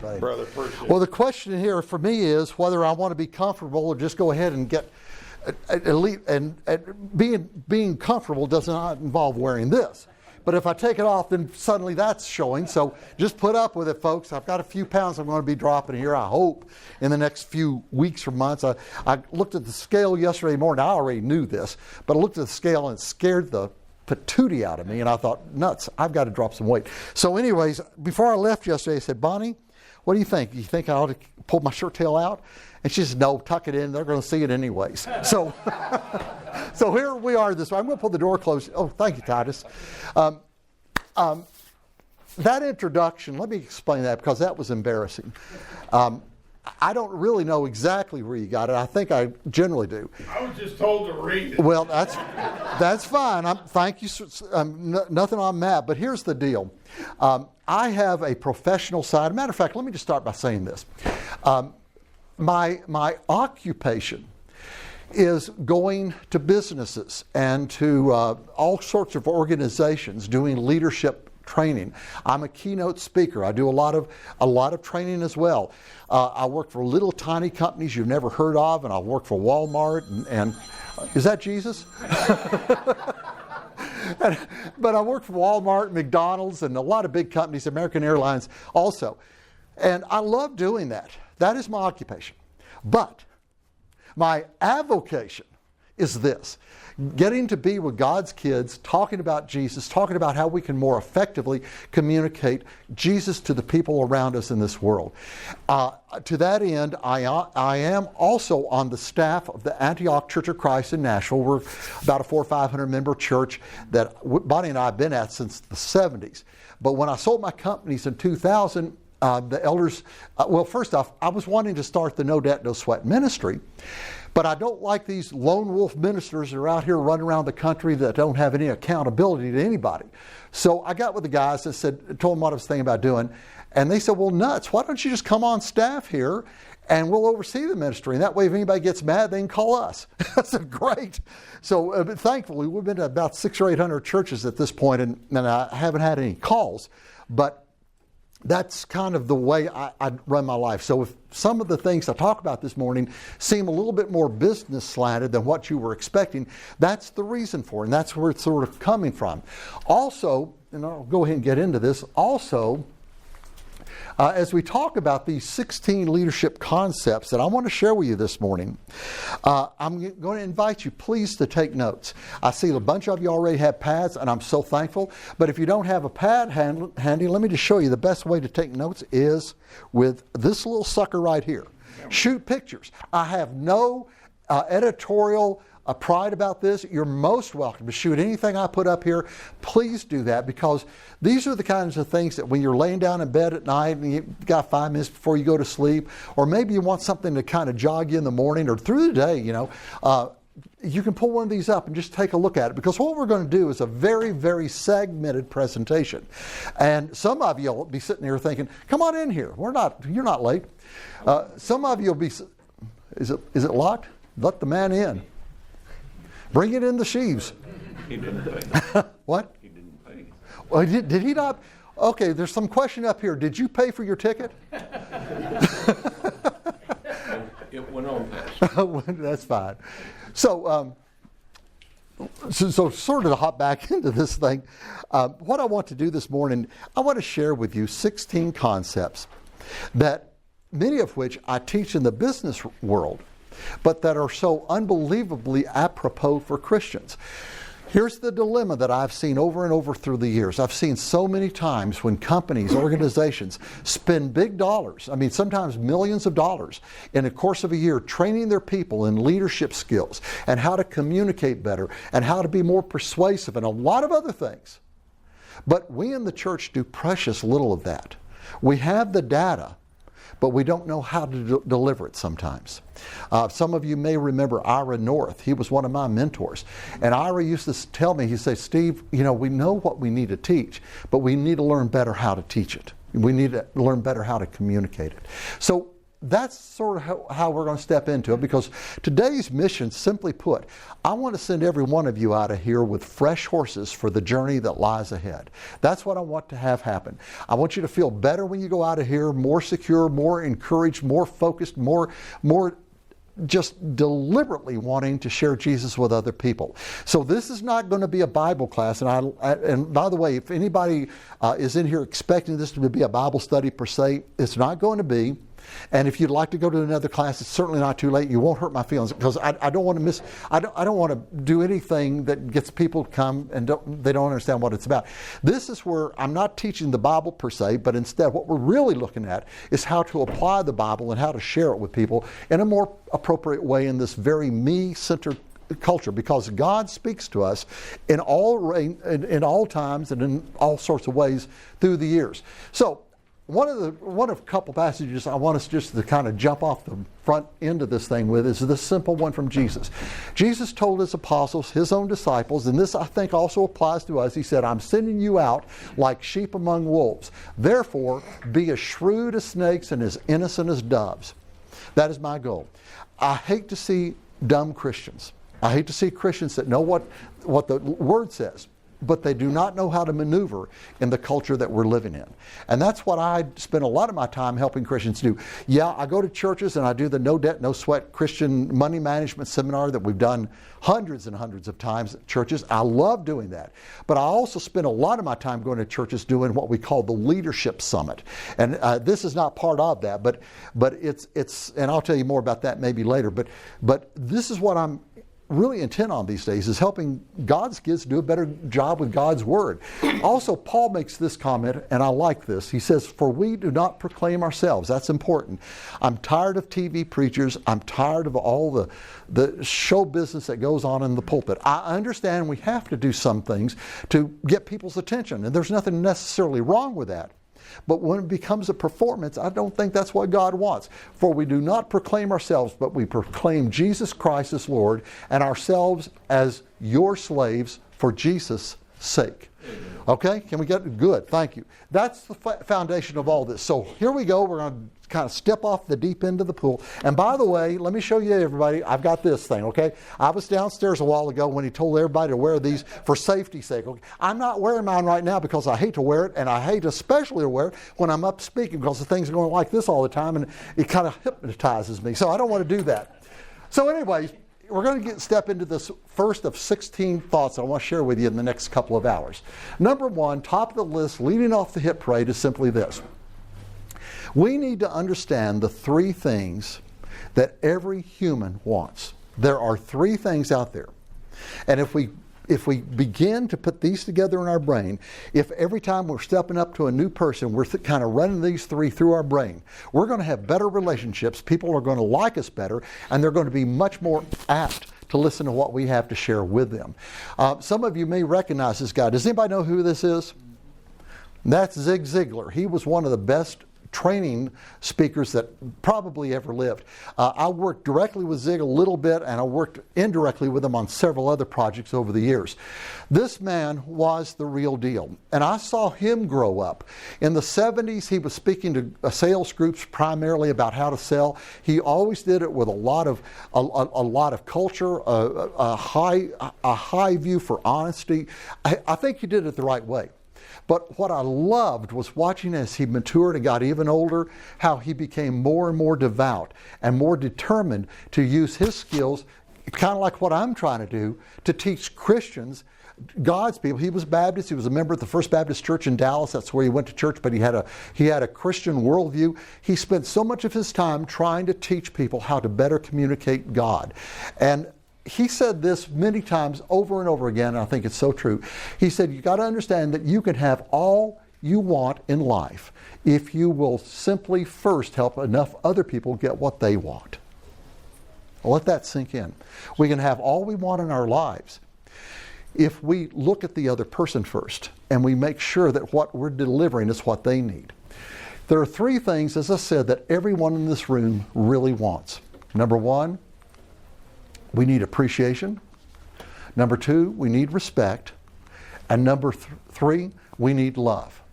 buddy. Brother, appreciate Well, the question here for me is whether I want to be comfortable or just go ahead and get elite. And being comfortable does not involve wearing this. But if I take it off, then suddenly that's showing. So just put up with it, folks. I've got a few pounds I'm going to be dropping here, I hope, in the next few weeks or months. I looked at the scale yesterday morning. I already knew this, but I looked at the scale and it scared the patootie out of me. And I thought, nuts, I've got to drop some weight. So anyways, before I left yesterday, I said, Bonnie, what do you think? You think I ought to pull my shirt tail out? And she said, no, tuck it in. They're going to see it anyways. So so here we are this way. I'm going to pull the door closed. Oh, thank you, Titus. That introduction, let me explain that because that was embarrassing. I don't really know exactly where you got it. I think I generally do. I was just told to read it. Well, that's fine. Thank you. Nothing on that. But here's the deal. I have a professional side. Matter of fact, let me just start by saying this. My occupation is going to businesses and to all sorts of organizations doing leadership training. I'm a keynote speaker. I do a lot of training as well. I work for little tiny companies you've never heard of, and I work for Walmart and is that Jesus? But I work for Walmart, McDonald's, and a lot of big companies, American Airlines also. And I love doing that. That is my occupation. But my avocation is this: getting to be with God's kids, talking about Jesus, talking about how we can more effectively communicate Jesus to the people around us in this world. To that end, I am also on the staff of the Antioch Church of Christ in Nashville. We're about a 400 or 500 member church that Bonnie and I have been at since the 70s. But when I sold my companies in 2000, the elders, well, first off, I was wanting to start the No Debt, No Sweat ministry, but I don't like these lone wolf ministers that are out here running around the country that don't have any accountability to anybody. So I got with the guys and told them what I was thinking about doing, and they said, well, nuts, why don't you just come on staff here and we'll oversee the ministry, and that way if anybody gets mad, they can call us. I said, great. So thankfully, we've been to about 600 or 800 churches at this point, and I haven't had any calls, but that's kind of the way I run my life. So if some of the things I talk about this morning seem a little bit more business slanted than what you were expecting, that's the reason for it, and that's where it's sort of coming from. Also, and I'll go ahead and get into this, also, as we talk about these 16 leadership concepts that I want to share with you this morning, I'm going to invite you, please, to take notes. I see a bunch of you already have pads, and I'm so thankful. But if you don't have a pad handy, let me just show you the best way to take notes is with this little sucker right here. Shoot pictures. I have no editorial pride about this. You're most welcome to shoot anything I put up here. Please do that, because these are the kinds of things that when you're laying down in bed at night and you've got 5 minutes before you go to sleep, or maybe you want something to kind of jog you in the morning or through the day, you can pull one of these up and just take a look at it, because what we're going to do is a very, very segmented presentation. And some of you will be sitting here thinking, come on in here. You're not late. Some of you will be, is it locked? Let the man in. Bring it in the sheaves. He didn't pay. What? He didn't pay. Well, did he not? Okay, there's some question up here. Did you pay for your ticket? It went on past. That's fine. So sort of to hop back into this thing, what I want to do this morning, I want to share with you 16 concepts that many of which I teach in the business world, but that are so unbelievably apropos for Christians. Here's the dilemma that I've seen over and over through the years. I've seen so many times when companies, organizations spend big dollars, I mean sometimes millions of dollars, in the course of a year training their people in leadership skills and how to communicate better and how to be more persuasive and a lot of other things. But we in the church do precious little of that. We have the data, but we don't know how to deliver it sometimes. Some of you may remember Ira North. He was one of my mentors. And Ira used to tell me, he said, Steve, we know what we need to teach, but we need to learn better how to teach it. We need to learn better how to communicate it. So that's sort of how we're going to step into it, because today's mission, simply put, I want to send every one of you out of here with fresh horses for the journey that lies ahead. That's what I want to have happen. I want you to feel better when you go out of here, more secure, more encouraged, more focused, more just deliberately wanting to share Jesus with other people. So this is not going to be a Bible class. And by the way, if anybody is in here expecting this to be a Bible study per se, it's not going to be. And if you'd like to go to another class, it's certainly not too late. You won't hurt my feelings, because I don't want to I don't want to do anything that gets people to come and they don't understand what it's about. This is where I'm not teaching the Bible per se, but instead what we're really looking at is how to apply the Bible and how to share it with people in a more appropriate way in this very me-centered culture, because God speaks to us in all times and in all sorts of ways through the years. So one of a couple passages I want us just to kind of jump off the front end of this thing with is this simple one from Jesus. Jesus told his apostles, his own disciples, and this I think also applies to us. He said, I'm sending you out like sheep among wolves. Therefore, be as shrewd as snakes and as innocent as doves. That is my goal. I hate to see dumb Christians. I hate to see Christians that know what the Word says, but they do not know how to maneuver in the culture that we're living in. And that's what I spend a lot of my time helping Christians do. Yeah, I go to churches and I do the No Debt, No Sweat Christian Money Management Seminar that we've done hundreds and hundreds of times at churches. I love doing that. But I also spend a lot of my time going to churches doing what we call the Leadership Summit. And this is not part of that, but it's and I'll tell you more about that maybe later. But this is what I'm really intent on these days, is helping God's kids do a better job with God's Word. Also, Paul makes this comment, and I like this. He says, for we do not proclaim ourselves. That's important. I'm tired of TV preachers. I'm tired of all the show business that goes on in the pulpit. I understand we have to do some things to get people's attention, and there's nothing necessarily wrong with that. But when it becomes a performance, I don't think that's what God wants. For we do not proclaim ourselves, but we proclaim Jesus Christ as Lord, and ourselves as your slaves for Jesus' sake. Okay? Can we get good? Thank you. That's the foundation of all this. So here we go. We're going to kind of step off the deep end of the pool. And by the way, let me show you, everybody, I've got this thing, okay? I was downstairs a while ago when he told everybody to wear these for safety's sake. Okay? I'm not wearing mine right now because I hate to wear it, and I hate especially to wear it when I'm up speaking, because the thing's going like this all the time, and it kind of hypnotizes me. So I don't want to do that. So anyways, we're going to step into this first of 16 thoughts I want to share with you in the next couple of hours. Number one, top of the list, leading off the hit parade, is simply this. We need to understand the three things that every human wants. There are three things out there. And if we begin to put these together in our brain, if every time we're stepping up to a new person, we're kind of running these three through our brain, we're going to have better relationships, people are going to like us better, and they're going to be much more apt to listen to what we have to share with them. Some of you may recognize this guy. Does anybody know who this is? That's Zig Ziglar. He was one of the best training speakers that probably ever lived. I worked directly with Zig a little bit, and I worked indirectly with him on several other projects over the years. This man was the real deal, and I saw him grow up. In the 70s, he was speaking to sales groups primarily about how to sell. He always did it with a lot of culture, a high view for honesty. I think he did it the right way. But what I loved was watching as he matured and got even older, how he became more and more devout and more determined to use his skills, kind of like what I'm trying to do, to teach Christians, God's people. He was Baptist. He was a member of the First Baptist Church in Dallas. That's where he went to church, but he had a Christian worldview. He spent so much of his time trying to teach people how to better communicate God. And he said this many times over and over again, and I think it's so true. He said, you got to understand that you can have all you want in life if you will simply first help enough other people get what they want. I'll let that sink in. We can have all we want in our lives if we look at the other person first and we make sure that what we're delivering is what they need. There are three things, as I said, that everyone in this room really wants. Number one, we need appreciation. Number two, we need respect. And number three, we need love.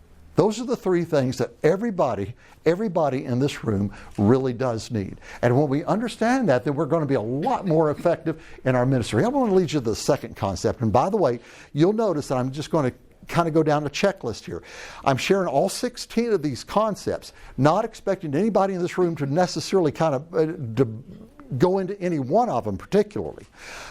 Those are the three things that everybody in this room really does need. And when we understand that, then we're going to be a lot more effective in our ministry. I want to lead you to the second concept. And by the way, you'll notice that I'm just going to kind of go down the checklist here. I'm sharing all 16 of these concepts, not expecting anybody in this room to necessarily kind of go into any one of them particularly.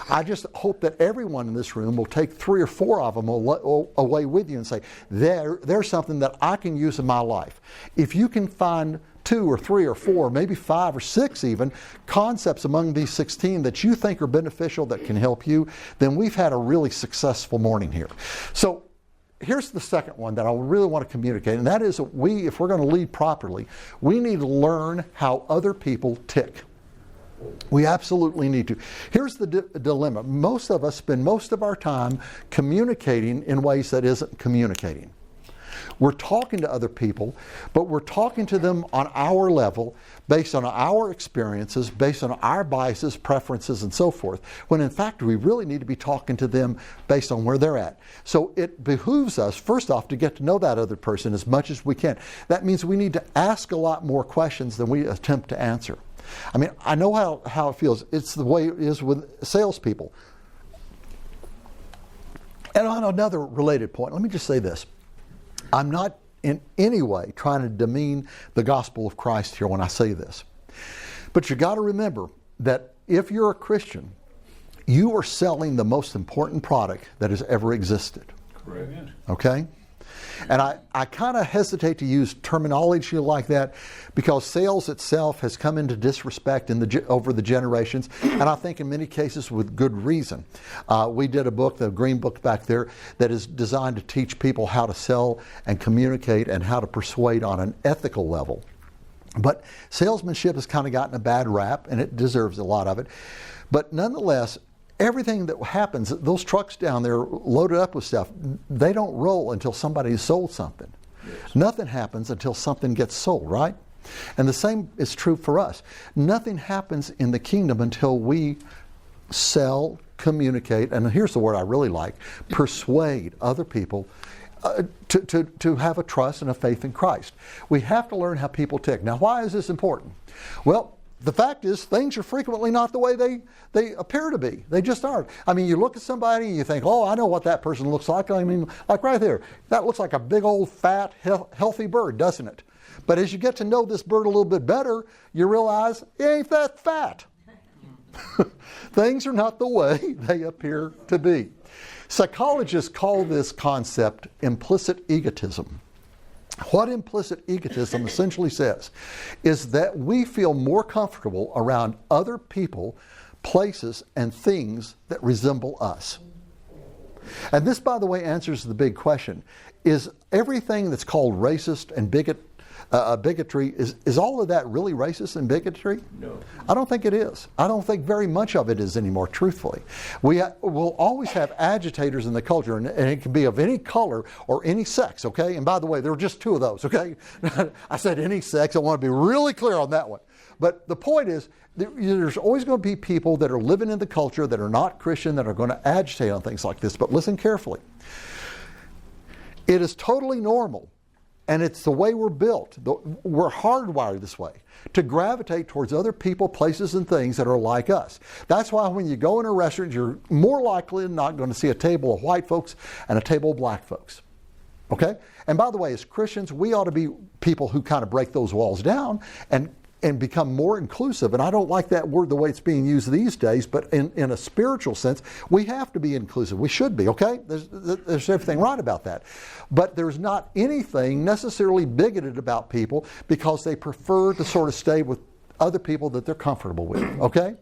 I just hope that everyone in this room will take 3 or 4 of them away with you and say, there's something that I can use in my life. If you can find 2 or 3 or 4, maybe 5 or 6 even, concepts among these 16 that you think are beneficial, that can help you, then we've had a really successful morning here. So here's the second one that I really want to communicate, and that is that if we're going to lead properly, we need to learn how other people tick. We absolutely need to. Here's the dilemma. Most of us spend most of our time communicating in ways that isn't communicating. We're talking to other people, but we're talking to them on our level, based on our experiences, based on our biases, preferences, and so forth, when in fact we really need to be talking to them based on where they're at. So it behooves us, first off, to get to know that other person as much as we can. That means we need to ask a lot more questions than we attempt to answer. I mean, I know how it feels. It's the way it is with salespeople. And on another related point, let me just say this. I'm not in any way trying to demean the gospel of Christ here when I say this. But you got to remember that if you're a Christian, you are selling the most important product that has ever existed. Correct. Okay? And I kind of hesitate to use terminology like that because sales itself has come into disrespect over the generations, and I think in many cases with good reason. We did a book, the Green Book back there, that is designed to teach people how to sell and communicate and how to persuade on an ethical level. But salesmanship has kind of gotten a bad rap, and it deserves a lot of it. But nonetheless, everything that happens, those trucks down there loaded up with stuff, they don't roll until somebody has sold something. Yes. Nothing happens until something gets sold, right? And the same is true for us. Nothing happens in the kingdom until we sell, communicate, and here's the word I really like, persuade other people to have a trust and a faith in Christ. We have to learn how people tick. Now, why is this important? Well, the fact is, things are frequently not the way they appear to be. They just aren't. I mean, you look at somebody and you think, oh, I know what that person looks like. I mean, like right there, that looks like a big old fat, healthy bird, doesn't it? But as you get to know this bird a little bit better, you realize it ain't that fat. Things are not the way they appear to be. Psychologists call this concept implicit egotism. What implicit egotism essentially says is that we feel more comfortable around other people, places, and things that resemble us. And this, by the way, answers the big question. Is everything that's called racist and bigotry, is all of that really racist and bigotry? No. I don't think it is. I don't think very much of it is anymore, truthfully. We will always have agitators in the culture, and it can be of any color or any sex, okay? And by the way, there are just 2 of those, okay? I said any sex. I want to be really clear on that one. But the point is, there's always going to be people that are living in the culture that are not Christian that are going to agitate on things like this. But listen carefully. It is totally normal. And it's the way we're built. We're hardwired this way, to gravitate towards other people, places, and things that are like us. That's why when you go in a restaurant, you're more likely than not going to see a table of white folks and a table of black folks. Okay? And by the way, as Christians, we ought to be people who kind of break those walls down and become more inclusive. And I don't like that word the way it's being used these days, but in a spiritual sense, we have to be inclusive. We should be, okay? There's everything right about that. But there's not anything necessarily bigoted about people because they prefer to sort of stay with other people that they're comfortable with, okay?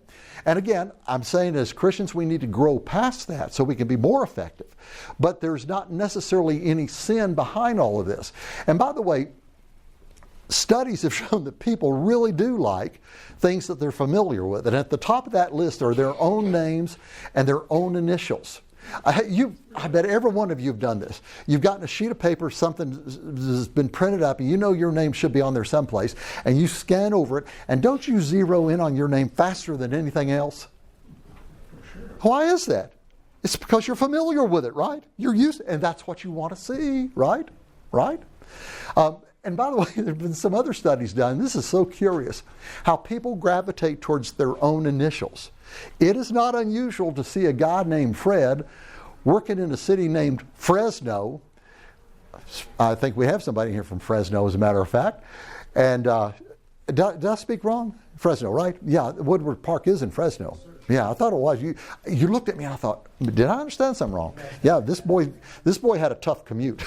And again, I'm saying as Christians, we need to grow past that so we can be more effective. But there's not necessarily any sin behind all of this. And by the way, studies have shown that people really do like things that they're familiar with. And at the top of that list are their own names and their own initials. I bet every one of you have done this. You've gotten a sheet of paper, something has been printed up, and you know your name should be on there someplace, and you scan over it, and don't you zero in on your name faster than anything else? For sure. Why is that? It's because you're familiar with it, right? You're used to it, and that's what you want to see, right? Right? And by the way, there have been some other studies done. This is so curious, how people gravitate towards their own initials. It is not unusual to see a guy named Fred working in a city named Fresno. I think we have somebody here from Fresno, as a matter of fact. And did I speak wrong? Fresno, right? Yeah, Woodward Park is in Fresno. Yeah, I thought it was. You looked at me and I thought, did I understand something wrong? Yeah, this boy had a tough commute.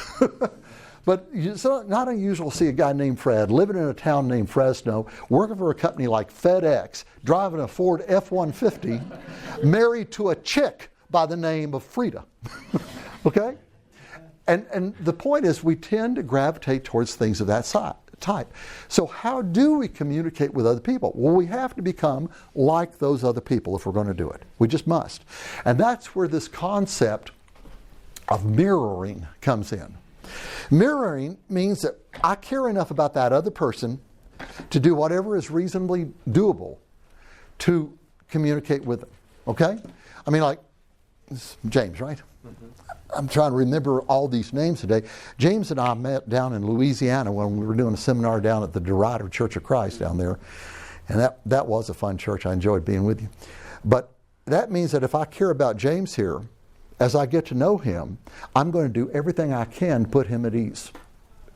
But it's not unusual to see a guy named Fred living in a town named Fresno, working for a company like FedEx, driving a Ford F-150, married to a chick by the name of Frida. Okay? And the point is, we tend to gravitate towards things of that type. So how do we communicate with other people? Well, we have to become like those other people if we're going to do it. We just must. And that's where this concept of mirroring comes in. Mirroring means that I care enough about that other person to do whatever is reasonably doable to communicate with them. Okay? I mean, like, James, right? Mm-hmm. I'm trying to remember all these names today. James and I met down in Louisiana when we were doing a seminar down at the DeRider Church of Christ down there. And that was a fun church. I enjoyed being with you. But that means that if I care about James here, as I get to know him, I'm going to do everything I can to put him at ease.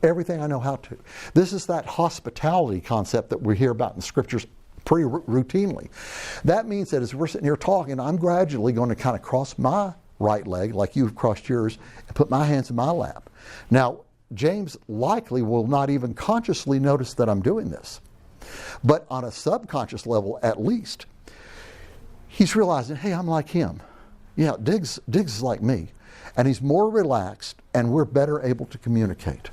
Everything I know how to. This is that hospitality concept that we hear about in scriptures pretty routinely. That means that as we're sitting here talking, I'm gradually going to kind of cross my right leg, like you've crossed yours, and put my hands in my lap. Now, James likely will not even consciously notice that I'm doing this. But on a subconscious level, at least, he's realizing, hey, I'm like him. Yeah, Diggs is like me. And he's more relaxed, and we're better able to communicate.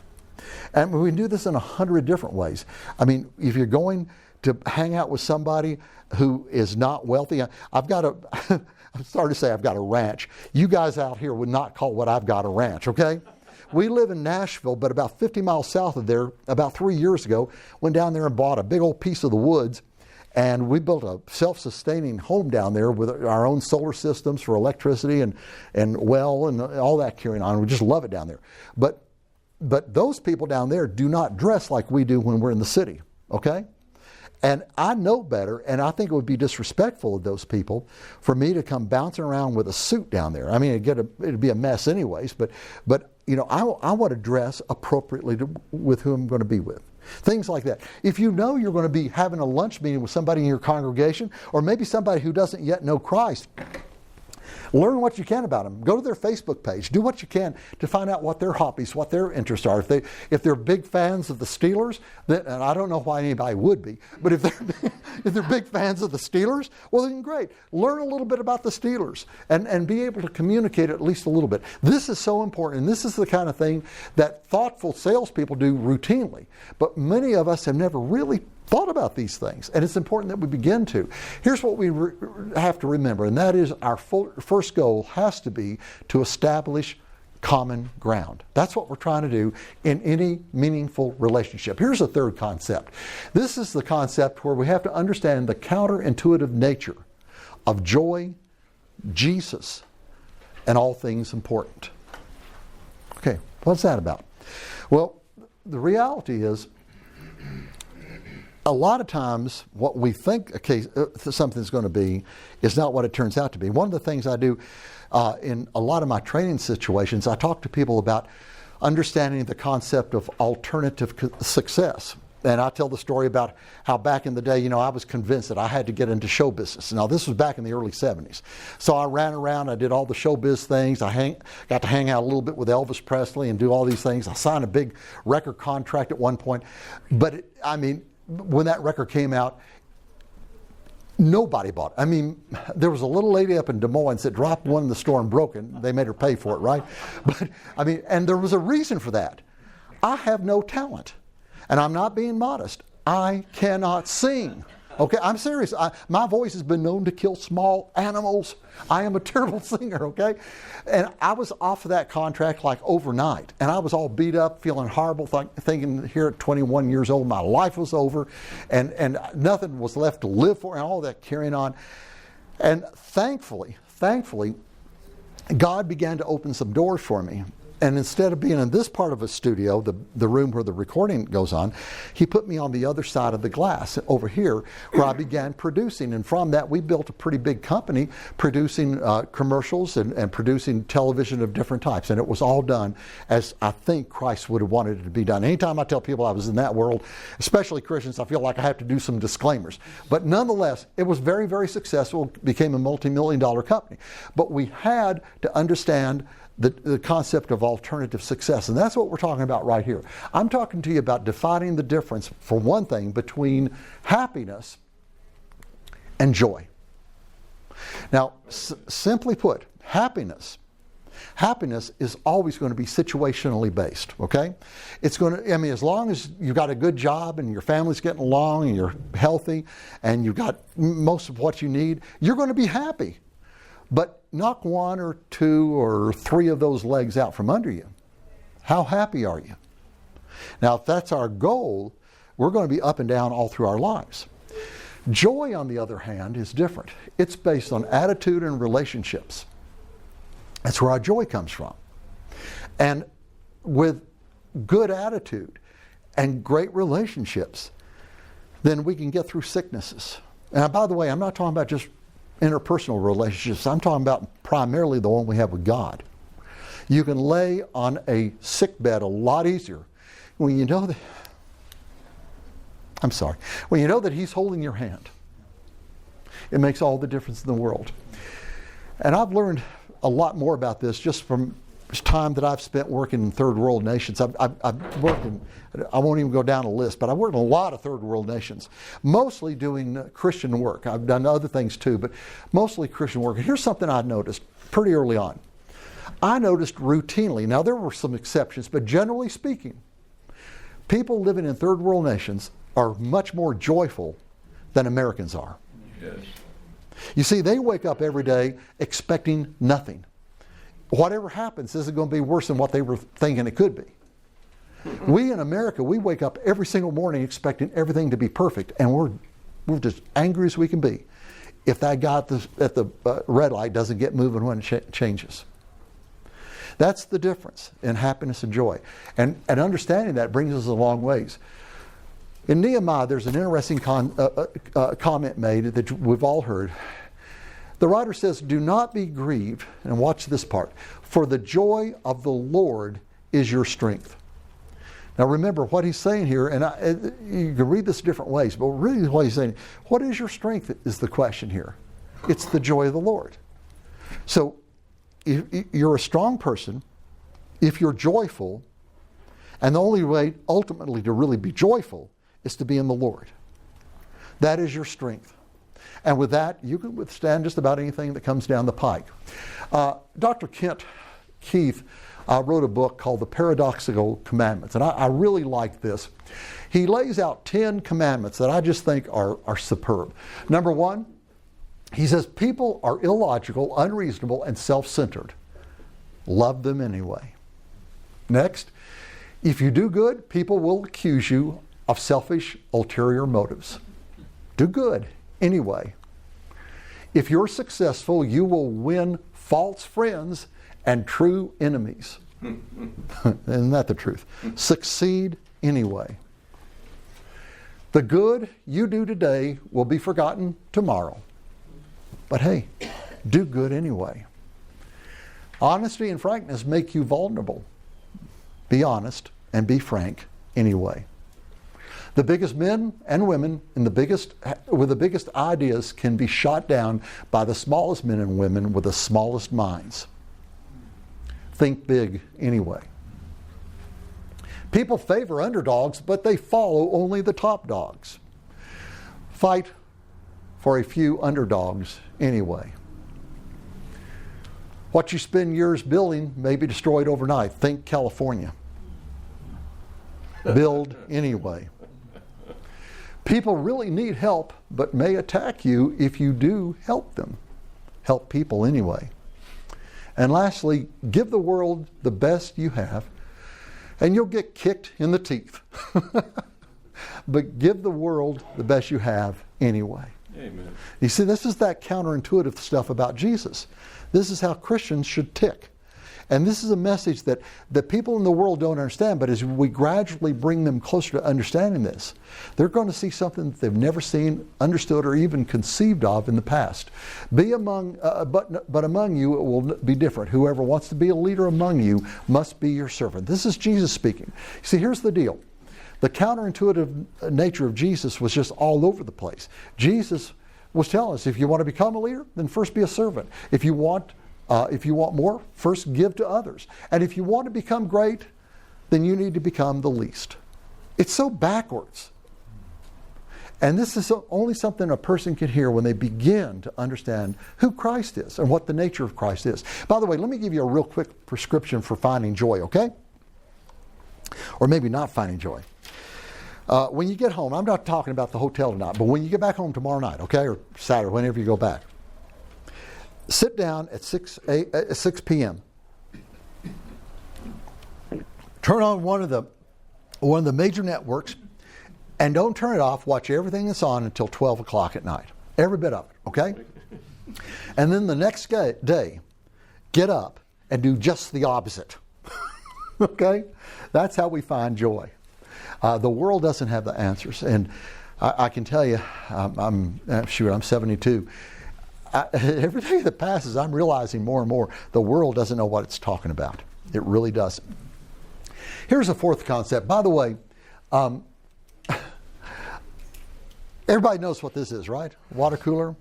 And we can do this in 100 different ways. I mean, if you're going to hang out with somebody who is not wealthy, I've got a, I'm sorry to say I've got a ranch. You guys out here would not call what I've got a ranch, okay? We live in Nashville, but about 50 miles south of there, about 3 years ago, went down there and bought a big old piece of the woods. And we built a self-sustaining home down there with our own solar systems for electricity and well and all that carrying on. We just love it down there. But those people down there do not dress like we do when we're in the city, okay? And I know better, and I think it would be disrespectful of those people for me to come bouncing around with a suit down there. I mean, it'd be a mess anyways, but you know, I want to dress appropriately with who I'm going to be with. Things like that. If you know you're going to be having a lunch meeting with somebody in your congregation, or maybe somebody who doesn't yet know Christ, learn what you can about them. Go to their Facebook page. Do what you can to find out what their hobbies, what their interests are. If they're big fans of the Steelers, then, and I don't know why anybody would be, but if they're big fans of the Steelers, well then great. Learn a little bit about the Steelers and be able to communicate at least a little bit. This is so important, and this is the kind of thing that thoughtful salespeople do routinely. But many of us have never really thought about these things, and it's important that we begin to. Here's what we have to remember, and that is our first goal has to be to establish common ground. That's what we're trying to do in any meaningful relationship. Here's a third concept. This is the concept where we have to understand the counterintuitive nature of joy, Jesus, and all things important. Okay, what's that about? Well, the reality is, a lot of times what we think something's going to be is not what it turns out to be. One of the things I do in a lot of my training situations, I talk to people about understanding the concept of alternative success. And I tell the story about how back in the day, you know, I was convinced that I had to get into show business. Now, this was back in the early 70s. So I ran around, I did all the show biz things. I got to hang out a little bit with Elvis Presley and do all these things. I signed a big record contract at one point. But, when that record came out, nobody bought it. I mean, there was a little lady up in Des Moines that dropped one in the store and broke it. They made her pay for it, right? But, and there was a reason for that. I have no talent. And I'm not being modest. I cannot sing. Okay, I'm serious. My voice has been known to kill small animals. I am a terrible singer, okay? And I was off of that contract like overnight. And I was all beat up, feeling horrible, thinking here at 21 years old, my life was over. And nothing was left to live for and all that carrying on. And thankfully, God began to open some doors for me. And instead of being in this part of a studio, the room where the recording goes on, he put me on the other side of the glass over here where I began producing. And from that, we built a pretty big company producing commercials and producing television of different types. And it was all done as I think Christ would have wanted it to be done. Anytime I tell people I was in that world, especially Christians, I feel like I have to do some disclaimers. But nonetheless, it was very, very successful, became a multi-million-dollar company. But we had to understand the concept of alternative success. And that's what we're talking about right here. I'm talking to you about defining the difference, for one thing, between happiness and joy. Now, simply put, happiness is always going to be situationally based, okay? It's going to, as long as you've got a good job and your family's getting along and you're healthy and you've got most of what you need, you're going to be happy. But knock one or two or three of those legs out from under you. How happy are you? Now, if that's our goal, we're going to be up and down all through our lives. Joy, on the other hand, is different. It's based on attitude and relationships. That's where our joy comes from. And with good attitude and great relationships, then we can get through sicknesses. And by the way, I'm not talking about just interpersonal relationships. I'm talking about primarily the one we have with God. You can lay on a sick bed a lot easier when you know that, when you know that He's holding your hand. It makes all the difference in the world. And I've learned a lot more about this just from time that I've spent working in third world nations. I've worked in, I won't even go down a list, but I've worked in a lot of third world nations, mostly doing Christian work. I've done other things too, but mostly Christian work. And here's something I noticed pretty early on. I noticed routinely, now there were some exceptions, but generally speaking, people living in third world nations are much more joyful than Americans are. Yes. You see, they wake up every day expecting nothing. Whatever happens isn't going to be worse than what they were thinking it could be. We in America, we wake up every single morning expecting everything to be perfect, and we're just angry as we can be if that guy at the red light doesn't get moving when it changes. That's the difference in happiness and joy. And understanding that brings us a long ways. In Nehemiah, there's an interesting comment made that we've all heard. The writer says, "Do not be grieved," and watch this part, "for the joy of the Lord is your strength." Now remember what he's saying here, and you can read this different ways, but really what he's saying, what is your strength is the question here. It's the joy of the Lord. So if you're a strong person, if you're joyful, and the only way ultimately to really be joyful is to be in the Lord. That is your strength. And with that, you can withstand just about anything that comes down the pike. Dr. Kent Keith wrote a book called The Paradoxical Commandments, and I really like this. He lays out 10 commandments that I just think are superb. Number one, he says, people are illogical, unreasonable, and self-centered. Love them anyway. Next, if you do good, people will accuse you of selfish, ulterior motives. Do good anyway. If you're successful, you will win false friends and true enemies. Isn't that the truth? Succeed anyway. The good you do today will be forgotten tomorrow. But hey, do good anyway. Honesty and frankness make you vulnerable. Be honest and be frank anyway. The biggest men and women with the biggest ideas can be shot down by the smallest men and women with the smallest minds. Think big anyway. People favor underdogs, but they follow only the top dogs. Fight for a few underdogs anyway. What you spend years building may be destroyed overnight. Think California. Build anyway. People really need help, but may attack you if you do help them. Help people anyway. And lastly, give the world the best you have, and you'll get kicked in the teeth. But give the world the best you have anyway. Amen. You see, this is that counterintuitive stuff about Jesus. This is how Christians should tick. And this is a message that the people in the world don't understand, but as we gradually bring them closer to understanding this, they're going to see something that they've never seen, understood, or even conceived of in the past. But among you it will be different. Whoever wants to be a leader among you must be your servant. This is Jesus speaking. See, here's the deal. The counterintuitive nature of Jesus was just all over the place. Jesus was telling us, if you want to become a leader, then first be a servant. If you want more, first give to others. And if you want to become great, then you need to become the least. It's so backwards. And this is only something a person can hear when they begin to understand who Christ is and what the nature of Christ is. By the way, let me give you a real quick prescription for finding joy, okay? Or maybe not finding joy. When you get home, I'm not talking about the hotel tonight, but when you get back home tomorrow night, okay, or Saturday, whenever you go back, sit down at 6 p.m. Turn on one of the major networks, and don't turn it off. Watch everything that's on until 12 o'clock at night. Every bit of it, okay? And then the next day, get up and do just the opposite. Okay? That's how we find joy. The world doesn't have the answers. And I can tell you, I'm 72. Every day that passes, I'm realizing more and more the world doesn't know what it's talking about. It really doesn't. Here's a fourth concept. By the way, everybody knows what this is, right? Water cooler.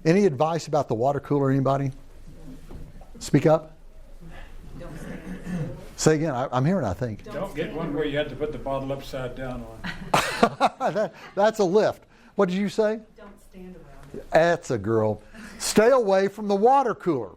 Any advice about the water cooler, anybody? Speak up. Don't stand. Say again. I'm hearing, I think. Don't get one where you have to put the bottle upside down on. That's a lift. What did you say? Don't stand around it. That's a girl. Stay away from the water cooler.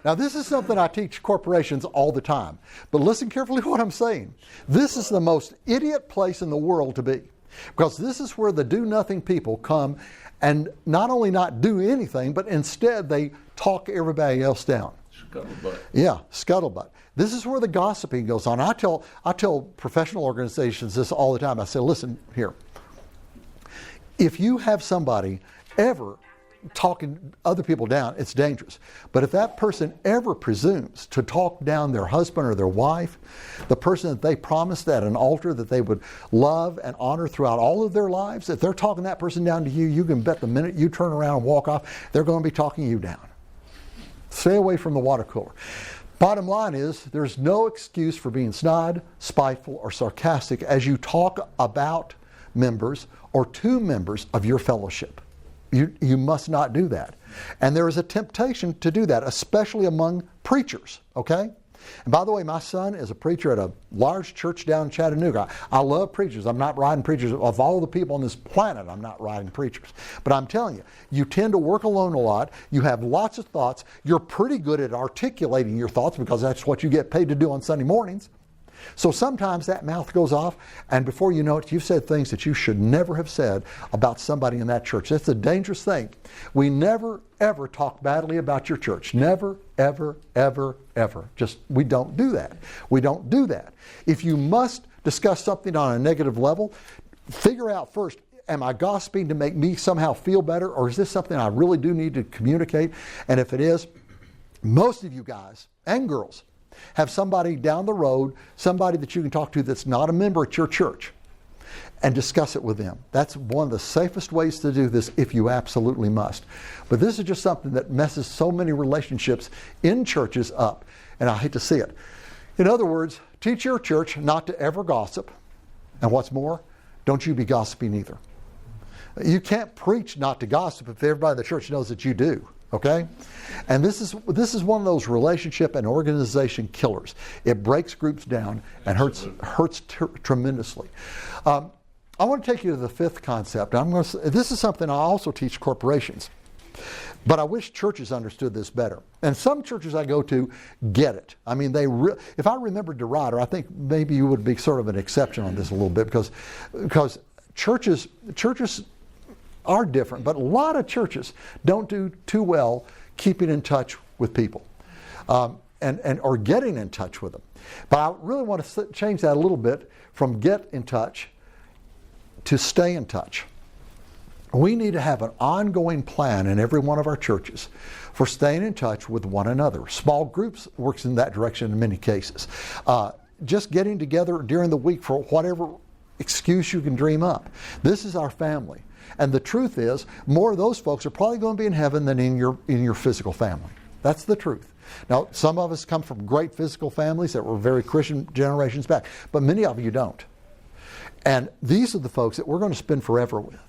Now, this is something I teach corporations all the time. But listen carefully to what I'm saying. This is the most idiot place in the world to be. Because this is where the do-nothing people come and not only not do anything, but instead they talk everybody else down. Scuttlebutt. Yeah, scuttlebutt. This is where the gossiping goes on. I tell professional organizations this all the time. I say, listen here. If you have somebody ever talking other people down, it's dangerous. But if that person ever presumes to talk down their husband or their wife, the person that they promised at an altar that they would love and honor throughout all of their lives, if they're talking that person down to you, you can bet the minute you turn around and walk off, they're going to be talking you down. Stay away from the water cooler. Bottom line is, there's no excuse for being snide, spiteful, or sarcastic as you talk about members or to members of your fellowship. You must not do that. And there is a temptation to do that, especially among preachers, okay? And by the way, my son is a preacher at a large church down in Chattanooga. I love preachers. I'm not riding preachers. Of all the people on this planet, I'm not riding preachers. But I'm telling you, you tend to work alone a lot. You have lots of thoughts. You're pretty good at articulating your thoughts because that's what you get paid to do on Sunday mornings. So sometimes that mouth goes off, and before you know it, you've said things that you should never have said about somebody in that church. That's a dangerous thing. We never, ever talk badly about your church. Never, ever, ever, ever. We don't do that. We don't do that. If you must discuss something on a negative level, figure out first, am I gossiping to make me somehow feel better, or is this something I really do need to communicate? And if it is, most of you guys and girls have somebody down the road, somebody that you can talk to that's not a member at your church, and discuss it with them. That's one of the safest ways to do this if you absolutely must. But this is just something that messes so many relationships in churches up, and I hate to see it. In other words, teach your church not to ever gossip, and what's more, don't you be gossiping either. You can't preach not to gossip if everybody in the church knows that you do. Okay? And this is one of those relationship and organization killers. It breaks groups down and hurts tremendously. I want to take you to the fifth concept. This is something I also teach corporations. But I wish churches understood this better. And some churches I go to get it. I mean, if I remembered to write, or I think maybe you would be sort of an exception on this a little bit, because churches are different, but a lot of churches don't do too well keeping in touch with people or getting in touch with them. But I really want to change that a little bit from get in touch to stay in touch. We need to have an ongoing plan in every one of our churches for staying in touch with one another. Small groups works in that direction in many cases. Just getting together during the week for whatever excuse you can dream up. This is our family. And the truth is, more of those folks are probably going to be in heaven than in your physical family. That's the truth. Now, some of us come from great physical families that were very Christian generations back, but many of you don't. And these are the folks that we're going to spend forever with.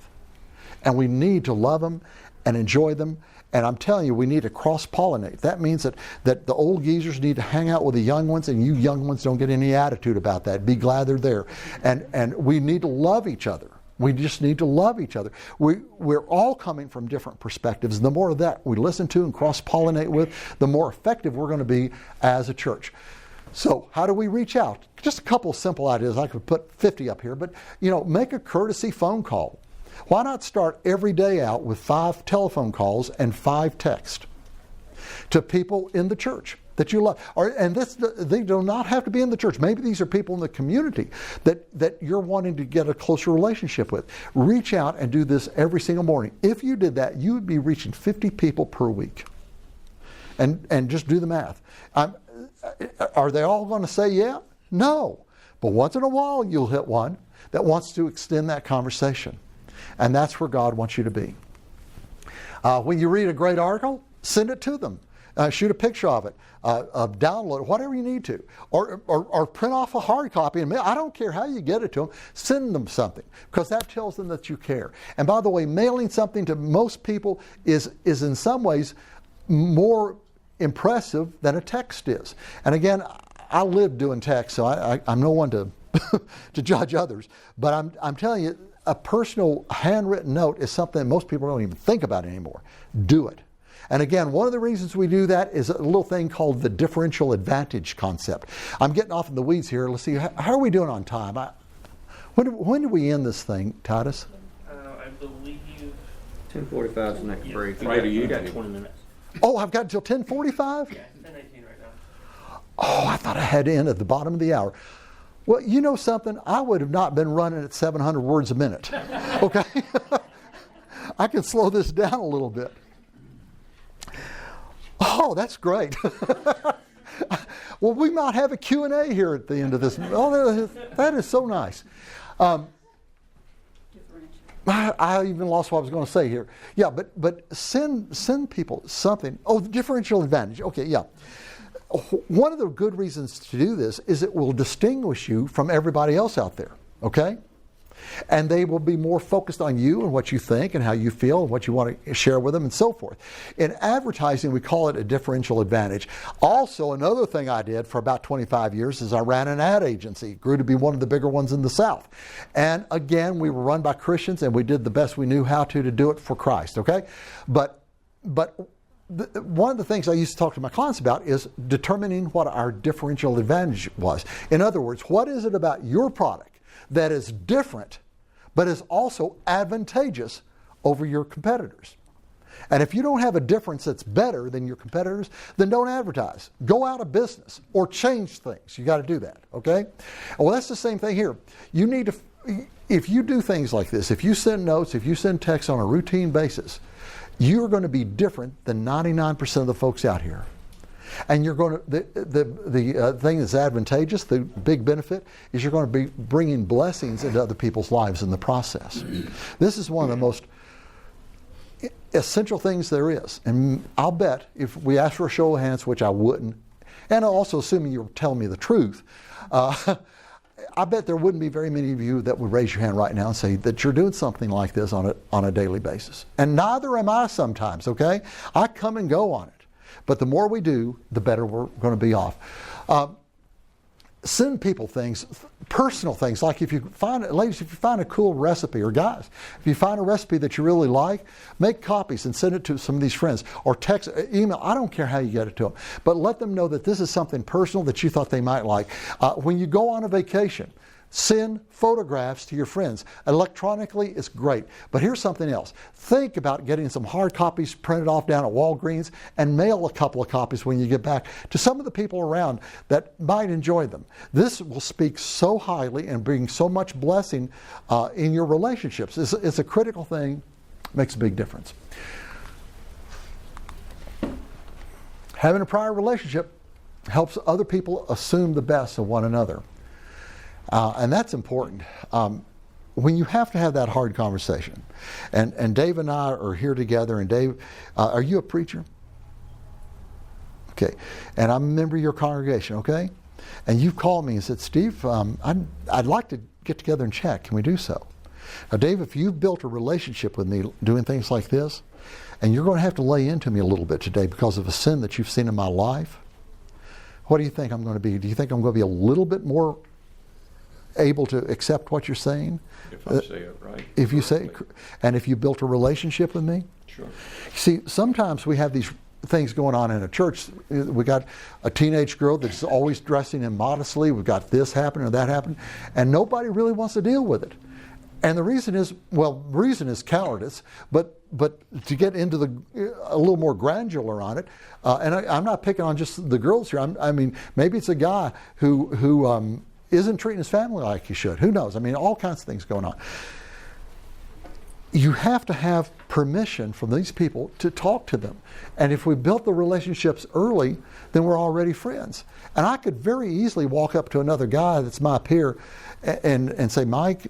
And we need to love them and enjoy them. And I'm telling you, we need to cross-pollinate. That means that the old geezers need to hang out with the young ones, and you young ones don't get any attitude about that. Be glad they're there. And we need to love each other. We just need to love each other. We're all coming from different perspectives. The more of that we listen to and cross-pollinate with, the more effective we're going to be as a church. So how do we reach out? Just a couple of simple ideas. I could put 50 up here, but make a courtesy phone call. Why not start every day out with 5 telephone calls and 5 texts to people in the church that you love? They do not have to be in the church. Maybe these are people in the community that you're wanting to get a closer relationship with. Reach out and do this every single morning. If you did that, you would be reaching 50 people per week. And just do the math. Are they all going to say yeah? No. But once in a while, you'll hit one that wants to extend that conversation. And that's where God wants you to be. When you read a great article, send it to them. Shoot a picture of it, download it, whatever you need to. Or print off a hard copy and mail. I don't care how you get it to them. Send them something, because that tells them that you care. And by the way, mailing something to most people is in some ways more impressive than a text is. And again, I live doing text, so I'm no one to to judge others. But I'm telling you, a personal handwritten note is something that most people don't even think about anymore. Do it. And again, one of the reasons we do that is a little thing called the differential advantage concept. I'm getting off in the weeds here. Let's see, how are we doing on time? When do we end this thing, Titus? I believe 10:45 is the next break. Right, you got 20 minutes. Oh, I've got until 10:45? Yeah, 10:18 right now. Oh, I thought I had to end at the bottom of the hour. Well, you know something? I would have not been running at 700 words a minute. Okay? I can slow this down a little bit. Oh, that's great. Well, we might have a Q&A here at the end of this. Oh, that is so nice. I even lost what I was going to say here. Yeah, but send people something. Oh, the differential advantage. Okay, yeah. One of the good reasons to do this is it will distinguish you from everybody else out there, okay? And they will be more focused on you and what you think and how you feel and what you want to share with them and so forth. In advertising, we call it a differential advantage. Also, another thing I did for about 25 years is I ran an ad agency. It grew to be one of the bigger ones in the South. And again, we were run by Christians, and we did the best we knew how to do it for Christ, okay? But one of the things I used to talk to my clients about is determining what our differential advantage was. In other words, what is it about your product that is different but is also advantageous over your competitors? And if you don't have a difference that's better than your competitors, then don't advertise. Go out of business or change things. You got to do that, okay? Well, that's the same thing here. You need to, if you do things like this, if you send notes, if you send texts on a routine basis, you're going to be different than 99% of the folks out here. And you're going to, the thing that's advantageous, the big benefit, is you're going to be bringing blessings into other people's lives in the process. This is one of the most essential things there is. And I'll bet if we ask for a show of hands, which I wouldn't, and also assuming you're telling me the truth, I bet there wouldn't be very many of you that would raise your hand right now and say that you're doing something like this on a daily basis. And neither am I sometimes, okay? I come and go on it. But the more we do, the better we're going to be off. Send people things, personal things, like if you find, ladies, if you find a cool recipe, or guys, if you find a recipe that you really like, make copies and send it to some of these friends, or text, email, I don't care how you get it to them, but let them know that this is something personal that you thought they might like. When you go on a vacation, send photographs to your friends. Electronically, it's great. But here's something else. Think about getting some hard copies printed off down at Walgreens and mail a couple of copies when you get back to some of the people around that might enjoy them. This will speak so highly and bring so much blessing in your relationships. It's a critical thing Makes a big difference. Having a prior relationship helps other people assume the best of one another. And that's important. When you have to have that hard conversation, and Dave and I are here together, and Dave, are you a preacher? Okay. And I'm a member of your congregation, okay? And you've called me and said, Steve, I'd like to get together and chat. Can we do so? Now, Dave, if you've built a relationship with me doing things like this, and you're going to have to lay into me a little bit today because of a sin that you've seen in my life, what do you think I'm going to be? Do you think I'm going to be a little bit more able to accept what you're saying? If I say it right. If you say it, and if you built a relationship with me? Sure. See, sometimes we have these things going on in a church. We got a teenage girl that's always dressing immodestly. We've got this happening or that happening, and nobody really wants to deal with it. And the reason is, cowardice, but to get into a little more granular on it, and I'm not picking on just the girls here. I mean, maybe it's a guy who isn't treating his family like he should. Who knows? I mean, all kinds of things going on. You have to have permission from these people to talk to them. And if we built the relationships early, then we're already friends. And I could very easily walk up to another guy that's my peer and say, Mike,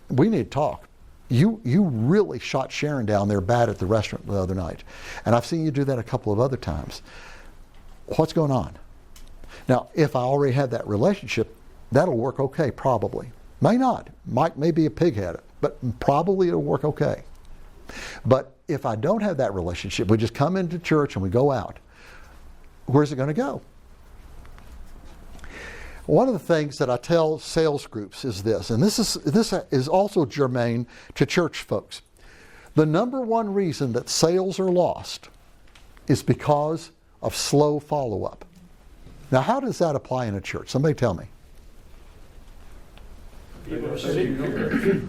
we need to talk. You really shot Sharon down there bad at the restaurant the other night. And I've seen you do that a couple of other times. What's going on? Now, if I already have that relationship, that'll work okay, probably. May not. Mike may be a pig at it, but probably it'll work okay. But if I don't have that relationship, we just come into church and we go out, where's it going to go? One of the things that I tell sales groups is this, and this is also germane to church folks. The number one reason that sales are lost is because of slow follow-up. Now, how does that apply in a church? Somebody tell me. People are sick. People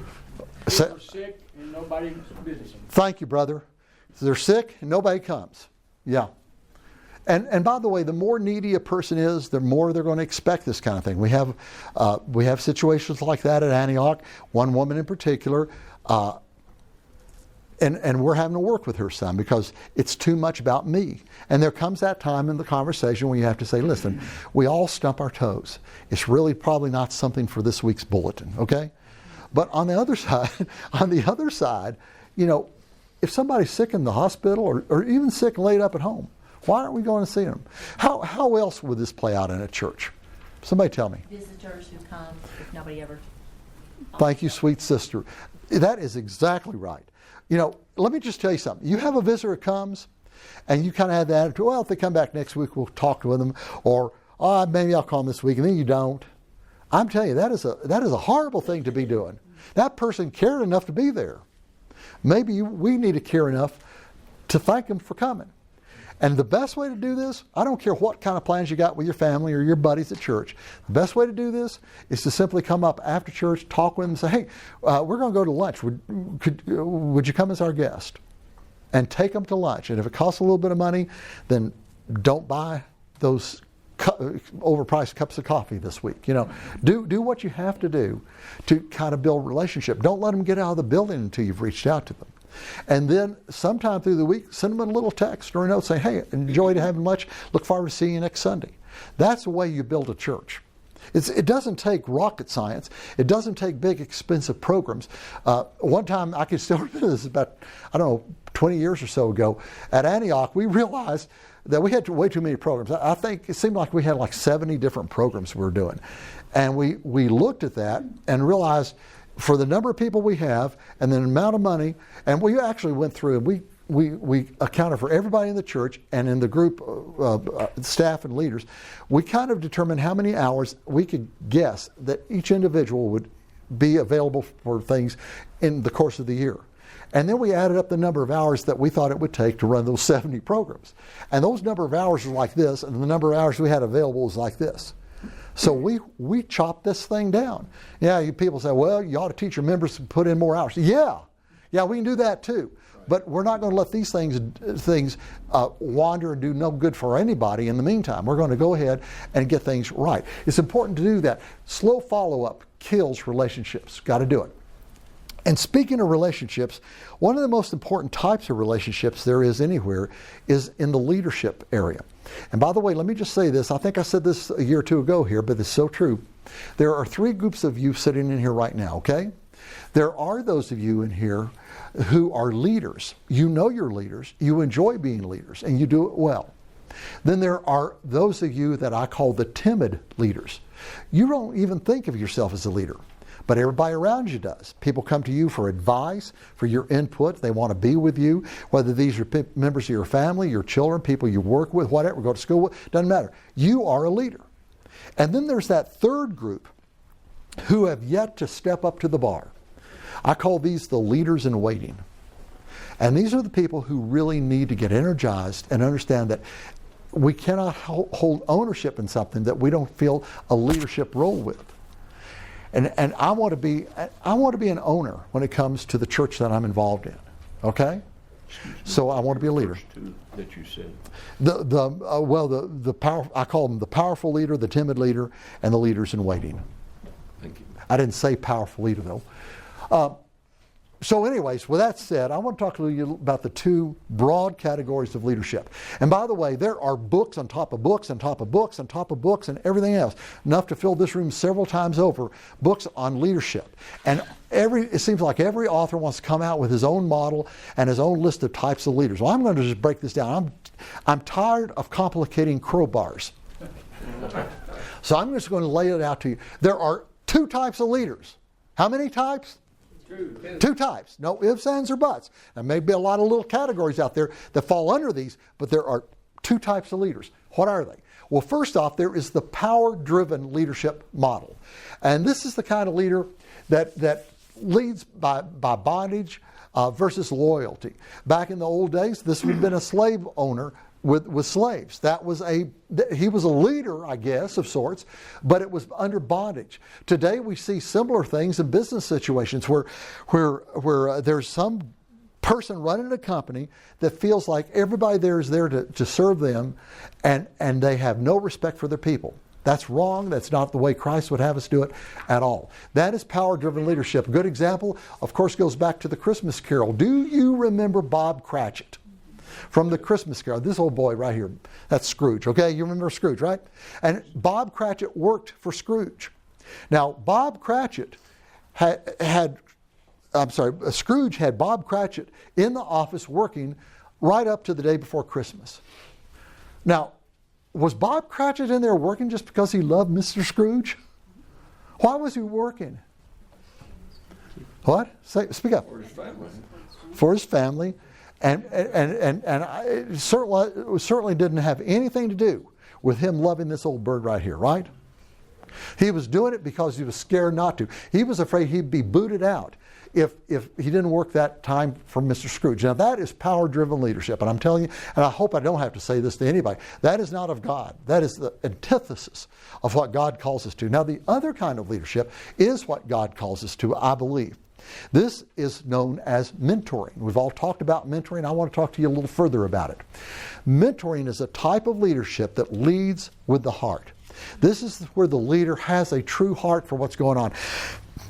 are sick and nobody visits them. Thank you, brother. They're sick and nobody comes. Yeah. And by the way, the more needy a person is, the more they're going to expect this kind of thing. We have situations like that at Antioch. One woman in particular, and we're having to work with her son because it's too much about me. And there comes that time in the conversation when you have to say, listen, we all stump our toes. It's really probably not something for this week's bulletin, okay? But on the other side, you know, if somebody's sick in the hospital or even sick and laid up at home, why aren't we going to see them? How else would this play out in a church? Somebody tell me. Visitors who come if nobody ever. Thank you, sweet sister. That is exactly right. You know, let me just tell you something. You have a visitor comes, and you kind of have the attitude, well, if they come back next week, we'll talk to them, or maybe I'll call them this week, and then you don't. I'm telling you, that is a horrible thing to be doing. That person cared enough to be there. Maybe we need to care enough to thank them for coming. And the best way to do this, I don't care what kind of plans you got with your family or your buddies at church, the best way to do this is to simply come up after church, talk with them, and say, hey, we're going to go to lunch. Would you come as our guest? And take them to lunch. And if it costs a little bit of money, then don't buy those overpriced cups of coffee this week. You know, do what you have to do to kind of build a relationship. Don't let them get out of the building until you've reached out to them. And then sometime through the week, send them a little text or a note saying, hey, enjoyed having lunch. Look forward to seeing you next Sunday. That's the way you build a church. It doesn't take rocket science. It doesn't take big, expensive programs. One time, I can still remember this about, 20 years or so ago, at Antioch, we realized that we had way too many programs. I think it seemed like we had like 70 different programs we were doing. And we looked at that and realized for the number of people we have and the amount of money, and we actually went through and we accounted for everybody in the church and in the group staff and leaders. We kind of determined how many hours we could guess that each individual would be available for things in the course of the year. And then we added up the number of hours that we thought it would take to run those 70 programs. And those number of hours was like this, and the number of hours we had available was like this. So we chopped this thing down. Yeah, people say, well, you ought to teach your members to put in more hours. Yeah, we can do that too. But we're not going to let these things wander and do no good for anybody in the meantime. We're going to go ahead and get things right. It's important to do that. Slow follow-up kills relationships. Got to do it. And speaking of relationships, one of the most important types of relationships there is anywhere is in the leadership area. And by the way, let me just say this. I think I said this a year or two ago here, but it's so true. There are 3 groups of you sitting in here right now, okay? There are those of you in here who are leaders. You know you're leaders. You enjoy being leaders, and you do it well. Then there are those of you that I call the timid leaders. You don't even think of yourself as a leader, but everybody around you does. People come to you for advice, for your input. They want to be with you, whether these are members of your family, your children, people you work with, whatever, go to school with, doesn't matter. You are a leader. And then there's that third group who have yet to step up to the bar. I call these the leaders in waiting. And these are the people who really need to get energized and understand that we cannot hold ownership in something that we don't feel a leadership role with. And I want to be an owner when it comes to the church that I'm involved in. Okay? So I want to be a leader. First two that you said. The power, I call them the powerful leader, the timid leader, and the leaders in waiting. Thank you. I didn't say powerful leader though. So anyways, with that said, I want to talk to you about the 2 broad categories of leadership. And by the way, there are books on top of books on top of books on top of books and everything else. Enough to fill this room several times over, books on leadership. And it seems like every author wants to come out with his own model and his own list of types of leaders. Well, I'm going to just break this down. I'm tired of complicating crowbars. So I'm just going to lay it out to you. There are 2 types of leaders. How many types? 2 types. No ifs, ands, or buts. There may be a lot of little categories out there that fall under these, but there are 2 types of leaders. What are they? Well, first off, there is the power-driven leadership model. And this is the kind of leader that leads by bondage versus loyalty. Back in the old days, this would have been a slave owner with slaves. He was a leader, I guess, of sorts, but it was under bondage. Today we see similar things in business situations where there's some person running a company that feels like everybody there is there to serve them, and they have no respect for their people. That's wrong. That's not the way Christ would have us do it at all. That is power-driven leadership. A good example, of course, goes back to the Christmas Carol. Do you remember Bob Cratchit? From the Christmas Carol, this old boy right here, that's Scrooge, okay? You remember Scrooge, right? And Bob Cratchit worked for Scrooge. Now, Scrooge had Bob Cratchit in the office working right up to the day before Christmas. Now, was Bob Cratchit in there working just because he loved Mr. Scrooge? Why was he working? What? Speak up. For his family. For his family. And it certainly didn't have anything to do with him loving this old bird right here, right? He was doing it because he was scared not to. He was afraid he'd be booted out if he didn't work that time for Mr. Scrooge. Now that is power-driven leadership, and I'm telling you, and I hope I don't have to say this to anybody, that is not of God. That is the antithesis of what God calls us to. Now the other kind of leadership is what God calls us to, I believe. This is known as mentoring. We've all talked about mentoring. I want to talk to you a little further about it. Mentoring is a type of leadership that leads with the heart. This is where the leader has a true heart for what's going on.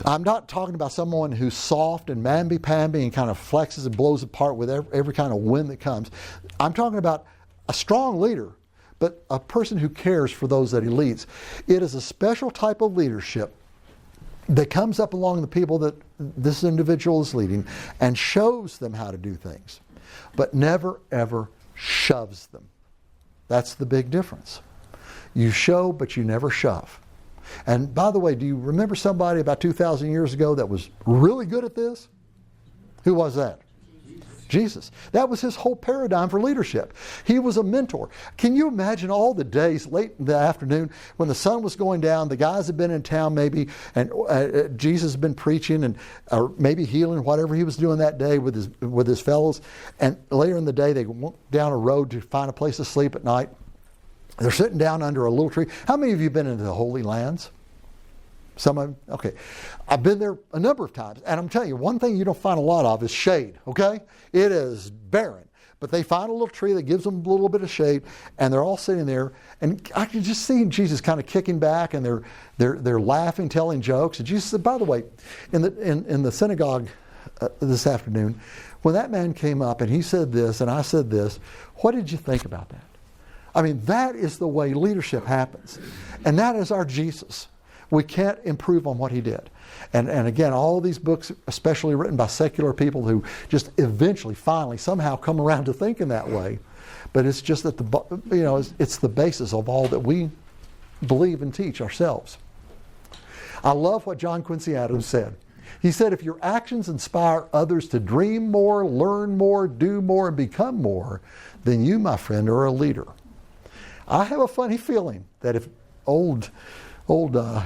I'm not talking about someone who's soft and mamby-pamby and kind of flexes and blows apart with every kind of wind that comes. I'm talking about a strong leader, but a person who cares for those that he leads. It is a special type of leadership that comes up along the people that this individual is leading and shows them how to do things, but never ever shoves them. That's the big difference. You show, but you never shove. And by the way, do you remember somebody about 2,000 years ago that was really good at this? Who was that? Jesus. That was his whole paradigm for leadership. He was a mentor. Can you imagine all the days late in the afternoon when the sun was going down, the guys had been in town maybe, and Jesus had been preaching and or maybe healing, whatever he was doing that day with his fellows, and later in the day they went down a road to find a place to sleep at night. They're sitting down under a little tree. How many of you have been into the Holy Lands? Some of them? Okay. I've been there a number of times. And I'm telling you, one thing you don't find a lot of is shade, okay? It is barren. But they find a little tree that gives them a little bit of shade, and they're all sitting there. And I can just see Jesus kind of kicking back, and they're laughing, telling jokes. And Jesus said, by the way, in the synagogue this afternoon, when that man came up and he said this and I said this, what did you think about that? I mean, that is the way leadership happens. And that is our Jesus. We can't improve on what he did. And again, all these books, especially written by secular people who just eventually, finally, somehow come around to thinking that way. But it's just that it's the basis of all that we believe and teach ourselves. I love what John Quincy Adams said. He said, if your actions inspire others to dream more, learn more, do more, and become more, then you, my friend, are a leader. I have a funny feeling that if old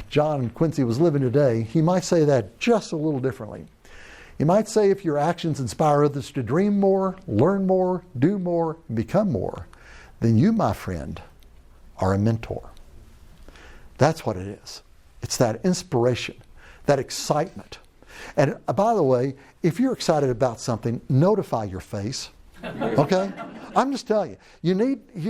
John Quincy was living today, he might say that just a little differently. He might say, if your actions inspire others to dream more, learn more, do more, and become more, then you, my friend, are a mentor. That's what it is. It's that inspiration, that excitement. And by the way, if you're excited about something, notify your face. Okay? I'm just telling you, you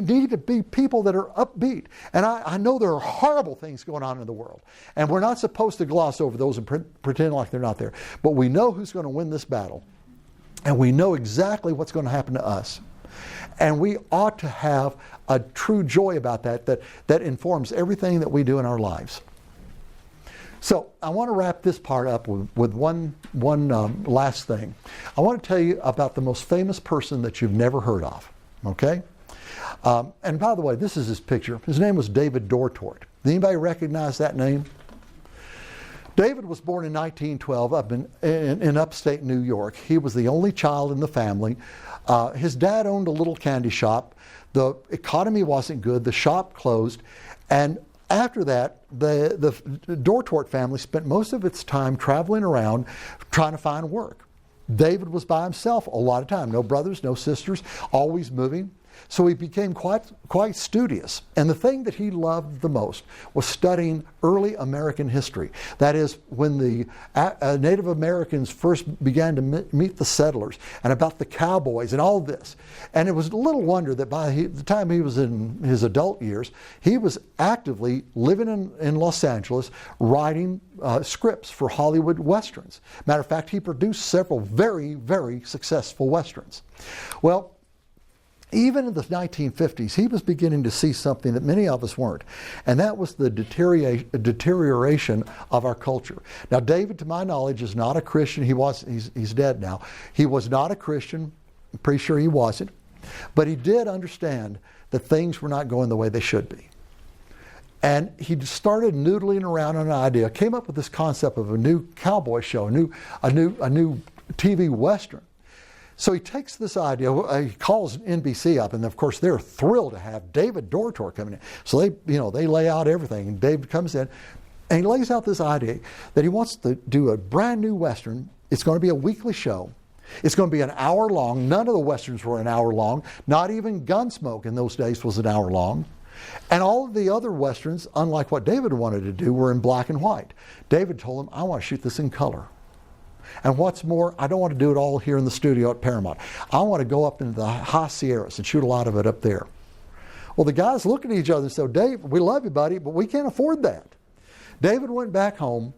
need to be people that are upbeat. And I know there are horrible things going on in the world. And we're not supposed to gloss over those and pretend like they're not there. But we know who's going to win this battle. And we know exactly what's going to happen to us. And we ought to have a true joy about that informs everything that we do in our lives. So I want to wrap this part up with one last thing. I want to tell you about the most famous person that you've never heard of. Okay? And by the way, this is his picture. His name was David Dortort. Does anybody recognize that name? David was born in 1912 up in upstate New York. He was the only child in the family. His dad owned a little candy shop. The economy wasn't good. The shop closed. And after that, the Dortort family spent most of its time traveling around trying to find work. David was by himself a lot of time. No brothers, no sisters, always moving. So he became quite studious. And the thing that he loved the most was studying early American history. That is, when the Native Americans first began to meet the settlers, and about the cowboys and all this. And it was little wonder that by the time he was in his adult years, he was actively living in Los Angeles, writing scripts for Hollywood Westerns. Matter of fact, he produced several very, very successful Westerns. Well, even in the 1950s, he was beginning to see something that many of us weren't, and that was the deterioration of our culture. Now, David, to my knowledge, is not a Christian. He's dead now. He was not a Christian. I'm pretty sure he wasn't. But he did understand that things were not going the way they should be. And he started noodling around on an idea, came up with this concept of a new cowboy show, a new TV Western. So he takes this idea, he calls NBC up, and of course they're thrilled to have David Dortort coming in. So they lay out everything, and David comes in, and he lays out this idea that he wants to do a brand new Western. It's going to be a weekly show. It's going to be an hour long. None of the Westerns were an hour long. Not even Gunsmoke in those days was an hour long. And all of the other Westerns, unlike what David wanted to do, were in black and white. David told him, I want to shoot this in color. And what's more, I don't want to do it all here in the studio at Paramount. I want to go up into the high Sierras and shoot a lot of it up there. Well, the guys looked at each other and said, Dave, we love you, buddy, but we can't afford that. David went back home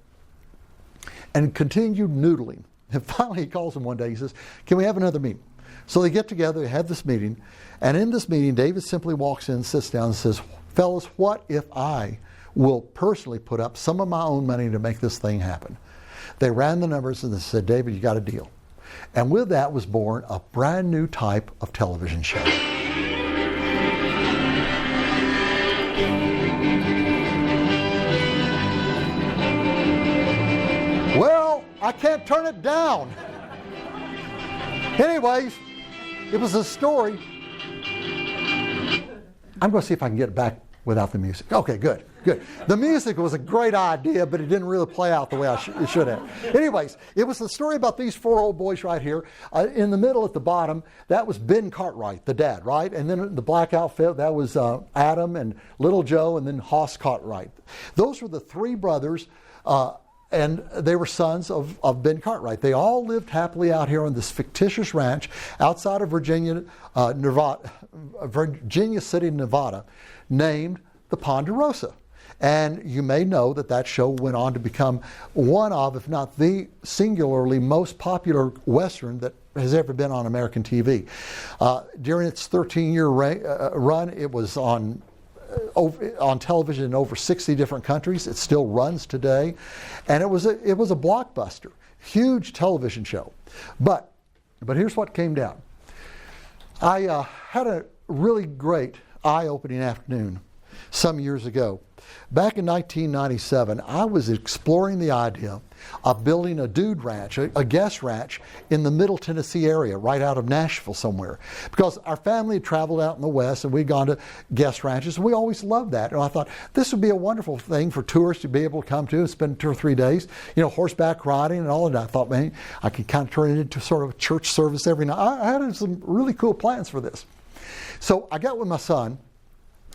and continued noodling. And finally he calls him one day. He says, can we have another meeting? So they get together, they have this meeting. And in this meeting, David simply walks in, sits down and says, fellas, what if I will personally put up some of my own money to make this thing happen? They ran the numbers and they said, David, you got a deal. And with that was born a brand new type of television show. Well, I can't turn it down. Anyways, it was a story. I'm going to see if I can get it back without the music. Okay, good. The music was a great idea, but it didn't really play out the way it should have. Anyways, it was the story about these four old boys right here. In the middle at the bottom, that was Ben Cartwright, the dad, right? And then the black outfit, that was Adam and Little Joe, and then Hoss Cartwright. Those were the three brothers. and they were sons of Ben Cartwright. They all lived happily out here on this fictitious ranch outside of Virginia City, Nevada, named the Ponderosa. And you may know that show went on to become one of, if not the singularly most popular Western that has ever been on American TV. During its 13-year run, it was on television in over 60 different countries. It still runs today. And it was a blockbuster, huge television show. But here's what came down. I had a really great eye-opening afternoon some years ago. Back in 1997, I was exploring the idea of building a dude ranch, a guest ranch in the Middle Tennessee area, right out of Nashville somewhere. Because our family had traveled out in the West and we'd gone to guest ranches, and we always loved that. And I thought this would be a wonderful thing for tourists to be able to come to and spend 2 or 3 days, horseback riding and all of that. I thought, man, I could kind of turn it into sort of a church service every night. I had some really cool plans for this. So I got with my son.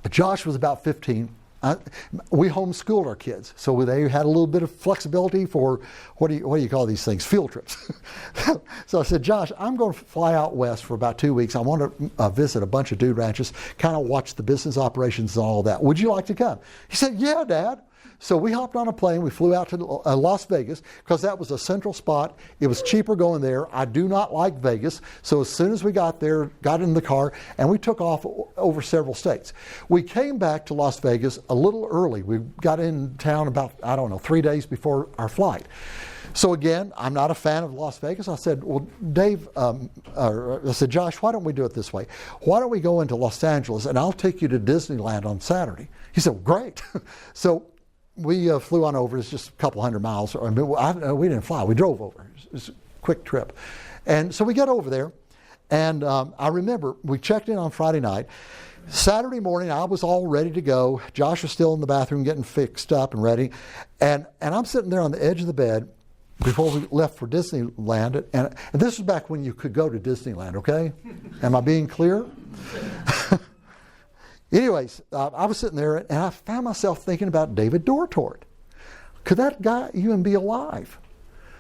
Josh was about 15. We homeschooled our kids, so they had a little bit of flexibility for, what do you call these things, field trips. So I said, Josh, I'm going to fly out west for about 2 weeks. I want to visit a bunch of dude ranches, kind of watch the business operations and all of that. Would you like to come? He said, yeah, Dad. So we hopped on a plane. We flew out to Las Vegas because that was a central spot. It was cheaper going there. I do not like Vegas. So as soon as we got there, got in the car, and we took off over several states. We came back to Las Vegas a little early. We got in town about, 3 days before our flight. So again, I'm not a fan of Las Vegas. I said, well, Dave, I said, Josh, why don't we do it this way? Why don't we go into Los Angeles and I'll take you to Disneyland on Saturday? He said, well, great. So we flew on over. It's just a couple hundred miles. We didn't fly. We drove over. It was a quick trip. And so we got over there. And I remember we checked in on Friday night. Saturday morning, I was all ready to go. Josh was still in the bathroom getting fixed up and ready. And I'm sitting there on the edge of the bed before we left for Disneyland. And this was back when you could go to Disneyland, okay? Am I being clear? Anyways, I was sitting there and I found myself thinking about David Dortort. Could that guy even be alive?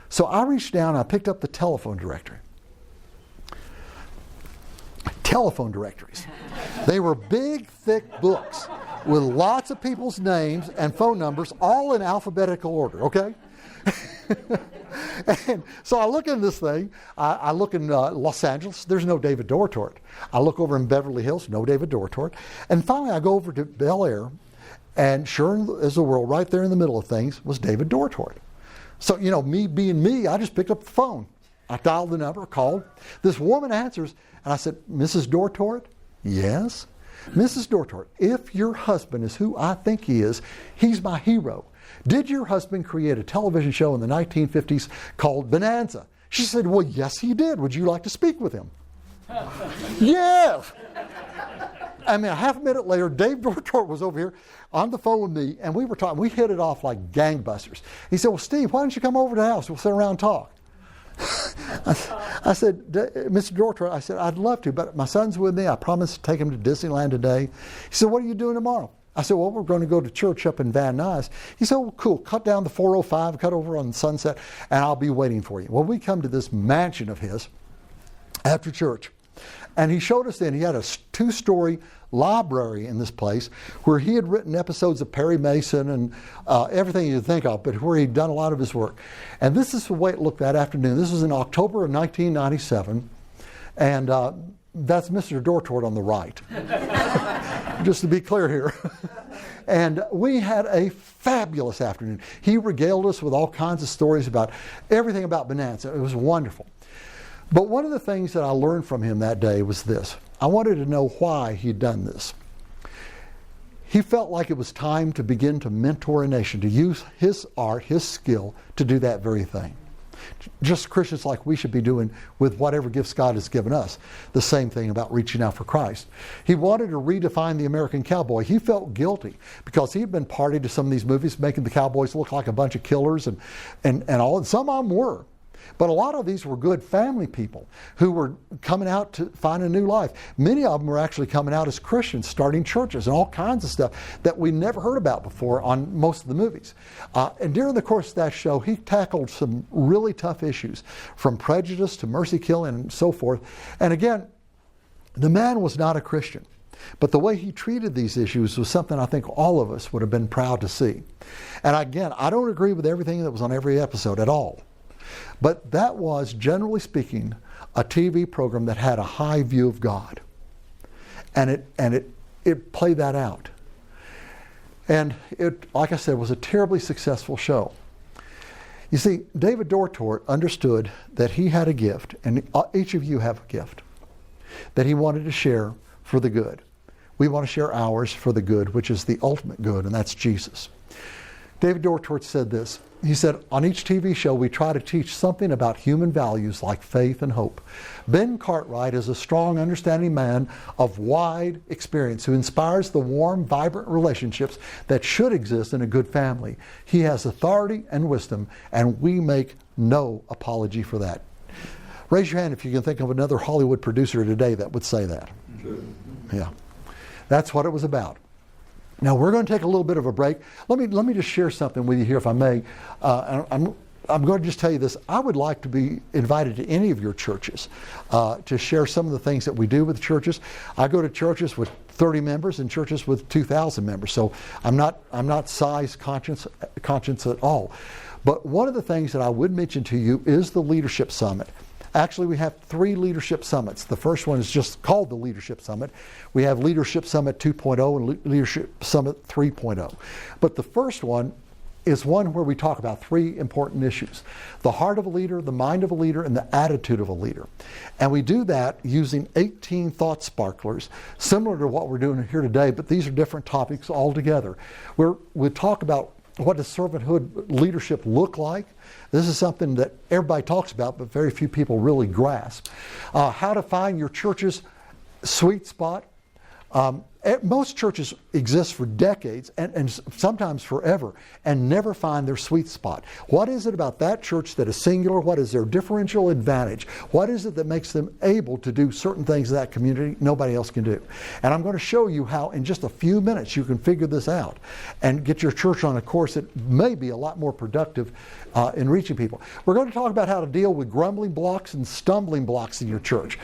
So I reached down and I picked up the telephone directory. Telephone directories. They were big, thick books with lots of people's names and phone numbers, all in alphabetical order, okay? And so I look in this thing. I look in Los Angeles. There's no David Dortort. I look over in Beverly Hills. No David Dortort. And finally, I go over to Bel Air, and sure as the world, right there in the middle of things was David Dortort. So me being me, I just picked up the phone. I dialed the number, called. This woman answers, and I said, "Mrs. Dortort?" "Yes." "Mrs. Dortort, if your husband is who I think he is, he's my hero. Did your husband create a television show in the 1950s called Bonanza?" She said, "Well, yes, he did. Would you like to speak with him?" Yes. I mean, a half a minute later, Dave Dortort was over here on the phone with me, and we were talking. We hit it off like gangbusters. He said, "Well, Steve, why don't you come over to the house? We'll sit around and talk." I said, "Mr. Dortort," I said, "I'd love to, but my son's with me. I promised to take him to Disneyland today." He said, "What are you doing tomorrow?" I said, "Well, we're going to go to church up in Van Nuys." He said, "Well, cool. Cut down the 405, cut over on Sunset, and I'll be waiting for you." Well, we come to this mansion of his after church, and he showed us in. He had a 2-story library in this place where he had written episodes of Perry Mason and everything you'd think of, but where he'd done a lot of his work. And this is the way it looked that afternoon. This was in October of 1997, and that's Mr. Dortort on the right. Just to be clear here. And we had a fabulous afternoon. He regaled us with all kinds of stories about everything about Bonanza. It was wonderful. But one of the things that I learned from him that day was this. I wanted to know why he'd done this. He felt like it was time to begin to mentor a nation, to use his art, his skill, to do that very thing. Just Christians like we should be doing with whatever gifts God has given us. The same thing about reaching out for Christ. He wanted to redefine the American cowboy. He felt guilty because he'd been party to some of these movies, making the cowboys look like a bunch of killers and all. And some of them were. But a lot of these were good family people who were coming out to find a new life. Many of them were actually coming out as Christians, starting churches and all kinds of stuff that we never heard about before on most of the movies. And during the course of that show, he tackled some really tough issues, from prejudice to mercy killing and so forth. And again, the man was not a Christian. But the way he treated these issues was something I think all of us would have been proud to see. And again, I don't agree with everything that was on every episode at all. But that was, generally speaking, a TV program that had a high view of God. And it played that out. And it, like I said, was a terribly successful show. You see, David Dortort understood that he had a gift, and each of you have a gift, that he wanted to share for the good. We want to share ours for the good, which is the ultimate good, and that's Jesus. David Dortort said this. He said, on each TV show, we try to teach something about human values like faith and hope. Ben Cartwright is a strong, understanding man of wide experience who inspires the warm, vibrant relationships that should exist in a good family. He has authority and wisdom, and we make no apology for that. Raise your hand if you can think of another Hollywood producer today that would say that. Yeah. That's what it was about. Now we're going to take a little bit of a break. Let me just share something with you here, if I may. I'm going to just tell you this. I would like to be invited to any of your churches to share some of the things that we do with churches. I go to churches with 30 members and churches with 2,000 members, so I'm not size conscious at all. But one of the things that I would mention to you is the Leadership Summit. Actually, we have 3 leadership summits. The first one is just called the Leadership Summit. We have Leadership Summit 2.0 and Leadership Summit 3.0. But the first one is one where we talk about 3 important issues: the heart of a leader, the mind of a leader, and the attitude of a leader. And we do that using 18 thought sparklers, similar to what we're doing here today, but these are different topics altogether. We talk about, what does servanthood leadership look like? This is something that everybody talks about, but very few people really grasp. How to find your church's sweet spot. Most churches exist for decades and sometimes forever and never find their sweet spot. What is it about that church that is singular? What is their differential advantage? What is it that makes them able to do certain things in that community nobody else can do? And I'm going to show you how in just a few minutes you can figure this out and get your church on a course that may be a lot more productive in reaching people. We're going to talk about how to deal with grumbling blocks and stumbling blocks in your church.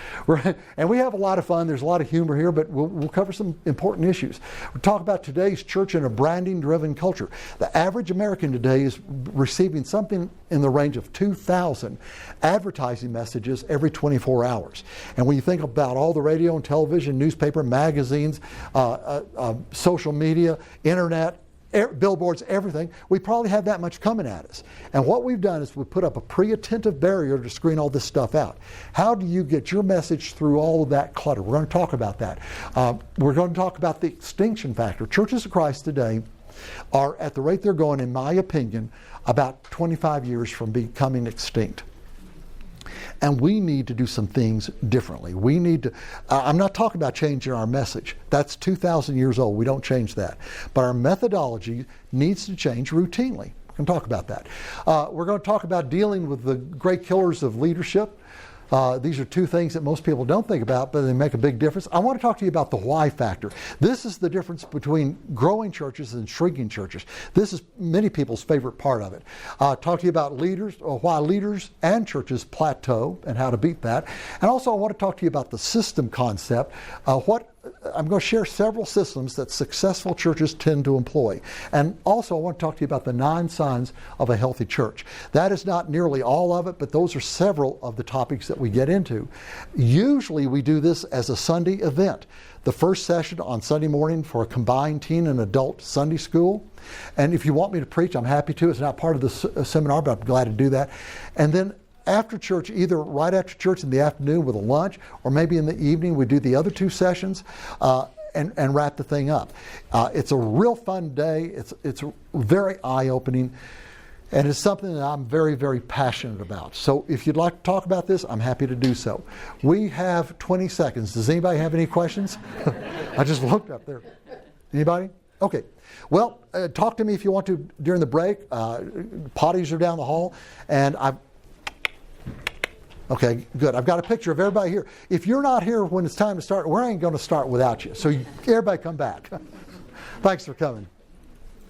And we have a lot of fun. There's a lot of humor here, but we'll cover some important issues. We'll talk about today's church in a branding-driven culture. The average American today is receiving something in the range of 2,000 advertising messages every 24 hours. And when you think about all the radio and television, newspaper, magazines, social media, internet, billboards, everything, we probably have that much coming at us. And what we've done is we've put up a pre-attentive barrier to screen all this stuff out. How do you get your message through all of that clutter? We're going to talk about that. We're going to talk about the extinction factor. Churches of Christ today are, at the rate they're going, in my opinion, about 25 years from becoming extinct. And we need to do some things differently. We need to, I'm not talking about changing our message. That's 2,000 years old. We don't change that. But our methodology needs to change routinely. We can talk about that. We're going to talk about dealing with the great killers of leadership. These are 2 things that most people don't think about, but they make a big difference. I want to talk to you about the why factor. This is the difference between growing churches and shrinking churches. This is many people's favorite part of it. Talk to you about leaders, why leaders and churches plateau and how to beat that. And also I want to talk to you about the system concept. I'm going to share several systems that successful churches tend to employ. And also I want to talk to you about the 9 signs of a healthy church. That is not nearly all of it, but those are several of the topics that we get into. Usually we do this as a Sunday event. The first session on Sunday morning for a combined teen and adult Sunday school. And if you want me to preach, I'm happy to. It's not part of the seminar, but I'm glad to do that. And then after church, either right after church in the afternoon with a lunch, or maybe in the evening, we do the other 2 sessions and wrap the thing up. It's a real fun day. It's very eye-opening, and it's something that I'm very, very passionate about. So if you'd like to talk about this, I'm happy to do so. We have 20 seconds. Does anybody have any questions? I just looked up there. Anybody? Okay. Well, talk to me if you want to during the break. Potties are down the hall, and Okay, good. I've got a picture of everybody here. If you're not here when it's time to start, we ain't going to start without you. So everybody come back. Thanks for coming.